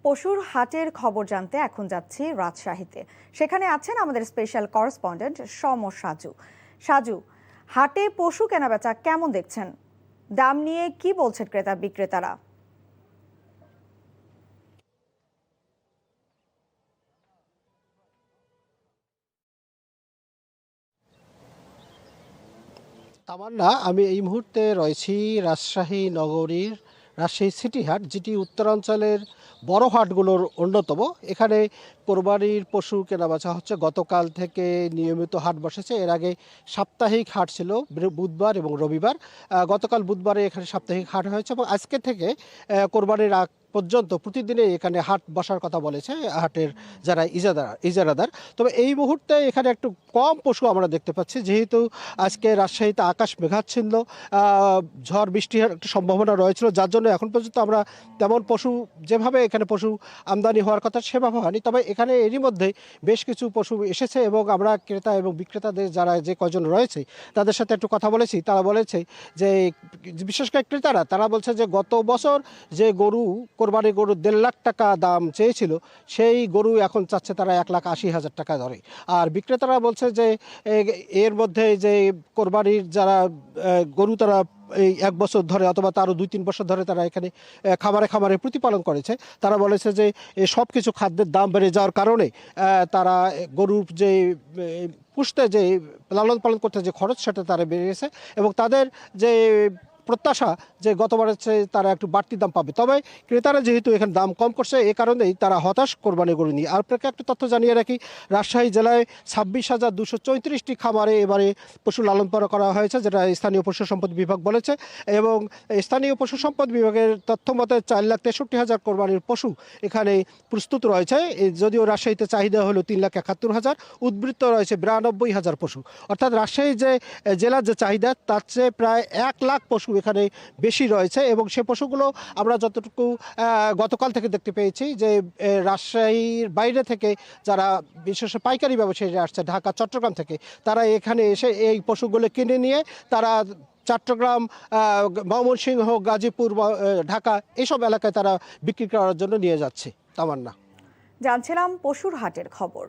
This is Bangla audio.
পশুর হাটের খবর জানতে এখন যাচ্ছি রাজশাহীতে। সেখানে আছেন আমাদের স্পেশাল করেসপন্ডেন্ট সম সাজু। সাজু, হাটে পশু কেনাবেচা কেমন দেখছেন? দাম নিয়ে কি বলছেন ক্রেতা বিক্রেতারা? তামান্না, আমি এই মুহূর্তে রয়েছি রাজশাহী নগরীর রাজশাহী সিটি হাট, যেটি উত্তরাঞ্চলের বড় হাটগুলোর অন্যতম। এখানে কোরবানির পশু কেনাবেচা হচ্ছে। গতকাল থেকে নিয়মিত হাট বসেছে। এর আগে সাপ্তাহিক হাট ছিল বুধবার এবং রবিবার। গতকাল বুধবারে এখানে সাপ্তাহিক হাট হয়েছে এবং আজকে থেকে কোরবানির আগ পর্যন্ত প্রতিদিনে এখানে হাট বসার কথা বলেছে হাটের যারা ইজারাদার। তবে এই মুহূর্তে এখানে একটু কম পশু আমরা দেখতে পাচ্ছি, যেহেতু আজকে রাজশাহীতে আকাশ মেঘাচ্ছন্ন, ঝড় বৃষ্টির একটা সম্ভাবনা রয়েছিল, যার জন্য এখন পর্যন্ত আমরা তেমন পশু, যেভাবে এখানে পশু আমদানি হওয়ার কথা সেভাবে হয়নি। তবে এখানে এরই মধ্যে বেশ কিছু পশু এসেছে এবং আমরা ক্রেতা এবং বিক্রেতাদের যারা যে কজন রয়েছে তাদের সাথে একটু কথা বলেছি। তারা বলেছে যে, বিশেষ করে ক্রেতারা, তারা বলছে যে গত বছর যে কোরবানি গরু 1.5 লাখ টাকা দাম চেয়েছিল, সেই গরু এখন চাচ্ছে তারা 1,80,000 টাকা ধরে। আর বিক্রেতারা বলছে যে এর মধ্যে যে কোরবানির যারা গরু, তারা এই 1 বছর ধরে অথবা তারও 2-3 বছর ধরে তারা এখানে খামারে খামারে প্রতিপালন করেছে। তারা বলেছে যে সব কিছু খাদ্যের দাম বেড়ে যাওয়ার কারণে তারা গরুর যে পুষতে, যে লালন পালন করতে যে খরচ, সেটা তারা বেড়ে গেছে এবং তাদের যে প্রত্যাশা যে গতবারের চেয়ে তারা একটু বাড়তি দাম পাবে। তবে ক্রেতারা যেহেতু এখানে দাম কম করছে, এই কারণেই তারা হতাশ কোরবানি গরু নিয়ে। আর আপনাকে একটু তথ্য জানিয়ে রাখি, রাজশাহী জেলায় 26,234টি খামারে এবারে পশু লালন পালন করা হয়েছে, যেটা স্থানীয় পশু সম্পদ বিভাগ বলেছে। এবং স্থানীয় পশু সম্পদ বিভাগের তথ্য মতে 4,63,000 কোরবানির পশু এখানে প্রস্তুত রয়েছে। যদিও রাজশাহীতে চাহিদা হলো 3,71,000, উদ্বৃত্ত রয়েছে 92,000 পশু। অর্থাৎ রাজশাহী যে জেলার যে চাহিদা, তার চেয়ে প্রায় 1 লাখ পশু এখানে বেশি রয়েছে। এবং সে পশুগুলো আমরা যতটুকু গতকাল থেকে দেখতে পেয়েছি যে রাজশাহীর বাইরে থেকে যারা বিশেষ পাইকারি ব্যবসায়ীরা আসছে, ঢাকা, চট্টগ্রাম থেকে, তারা এখানে এসে এই পশুগুলো কিনে নিয়ে তারা চট্টগ্রাম, ময়মনসিংহ, গাজীপুর, ঢাকা, এইসব এলাকায় তারা বিক্রি করার জন্য নিয়ে যাচ্ছে। তামান্না, জানছিলাম পশুর হাটের খবর।